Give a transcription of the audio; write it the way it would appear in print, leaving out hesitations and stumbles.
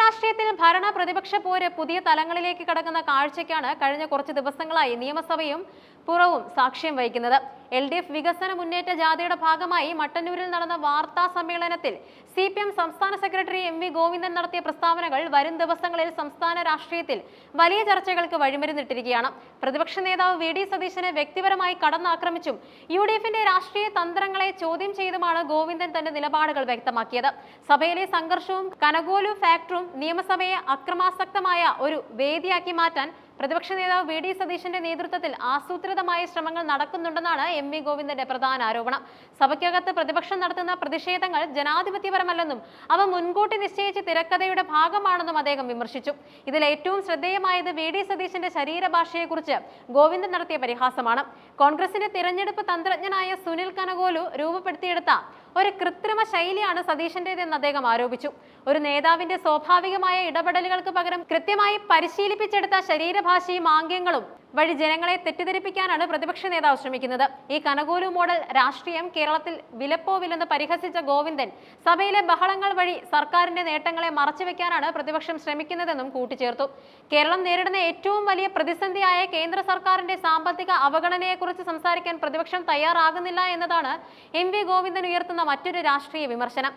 രാഷ്ട്രീയത്തിൽ ഭരണ പ്രതിപക്ഷ പോര് പുതിയ തലങ്ങളിലേക്ക് കടക്കുന്ന കാഴ്ചയ്ക്കാണ് കഴിഞ്ഞ കുറച്ച് ദിവസങ്ങളായി നിയമസഭയും പുറവും സാക്ഷ്യം വഹിക്കുന്നത്. LDF വികസന മുന്നേറ്റ ജാഥയുടെ ഭാഗമായി മട്ടന്നൂരിൽ നടന്ന വാർത്താ സമ്മേളനത്തിൽ CPM സംസ്ഥാന സെക്രട്ടറി MV ഗോവിന്ദൻ നടത്തിയ പ്രസ്താവനകൾ വരും ദിവസങ്ങളിൽ സംസ്ഥാന രാഷ്ട്രീയത്തിൽ വലിയ ചർച്ചകൾക്ക് വഴിമരുന്നിട്ടിരിക്കുകയാണ്. പ്രതിപക്ഷ നേതാവ് VD സതീശനെ വ്യക്തിപരമായി കടന്നാക്രമിച്ചും UDFന്റെ രാഷ്ട്രീയ തന്ത്രങ്ങളെ ചോദ്യം ചെയ്തുമാണ് ഗോവിന്ദൻ തന്റെ നിലപാടുകൾ വ്യക്തമാക്കിയത്. സഭയിലെ സംഘർഷവും കനകോലു ഫാക്ടറും നിയമസഭയെ അക്രമാസക്തമായ ഒരു വേദിയാക്കി മാറ്റാൻ പ്രതിപക്ഷ നേതാവ് VD സതീശന്റെ നേതൃത്വത്തിൽ ആസൂത്രിതമായ ശ്രമങ്ങൾ നടക്കുന്നുണ്ടെന്നാണ് MV ഗോവിന്ദന്റെ പ്രധാന ആരോപണം. സഭയ്ക്കകത്ത് പ്രതിപക്ഷം നടത്തുന്ന പ്രതിഷേധങ്ങൾ ജനാധിപത്യപരമല്ലെന്നും അവ മുൻകൂട്ടി നിശ്ചയിച്ച തിരക്കഥയുടെ ഭാഗമാണെന്നും അദ്ദേഹം വിമർശിച്ചു. ഇതിൽ ഏറ്റവും ശ്രദ്ധേയമായത് VD സതീശന്റെ ശരീരഭാഷയെക്കുറിച്ച് ഗോവിന്ദൻ നടത്തിയ പരിഹാസമാണ്. കോൺഗ്രസിന്റെ തിരഞ്ഞെടുപ്പ് തന്ത്രജ്ഞനായ സുനിൽ കനകോലു രൂപപ്പെടുത്തിയെടുത്ത ഒരു കൃത്രിമ ശൈലിയാണ് സതീശന്റേതെന്ന് അദ്ദേഹം ആരോപിച്ചു. ഒരു നേതാവിന്റെ സ്വാഭാവികമായ ഇടപെടലുകൾക്ക് പകരം കൃത്യമായി പരിശീലിപ്പിച്ചെടുത്ത ശരീരഭാഷയും ആംഗ്യങ്ങളും വഴി ജനങ്ങളെ തെറ്റിദ്ധരിപ്പിക്കാനാണ് പ്രതിപക്ഷ നേതാവ് ശ്രമിക്കുന്നത്. ഈ കനകോലു മോഡൽ രാഷ്ട്രീയം കേരളത്തിൽ വിലപ്പോവില്ലെന്ന് പരിഹസിച്ച ഗോവിന്ദൻ സഭയിലെ ബഹളങ്ങൾ വഴി സർക്കാരിന്റെ നേട്ടങ്ങളെ മറച്ചുവെക്കാനാണ് പ്രതിപക്ഷം ശ്രമിക്കുന്നതെന്നും കൂട്ടിച്ചേർത്തു. കേരളം നേരിടുന്ന ഏറ്റവും വലിയ പ്രതിസന്ധിയായ കേന്ദ്ര സർക്കാരിന്റെ സാമ്പത്തിക അവഗണനയെക്കുറിച്ച് സംസാരിക്കാൻ പ്രതിപക്ഷം തയ്യാറാകുന്നില്ല എന്നതാണ് MV ഗോവിന്ദൻ ഉയർത്തുന്ന മറ്റൊരു രാഷ്ട്രീയ വിമർശനം.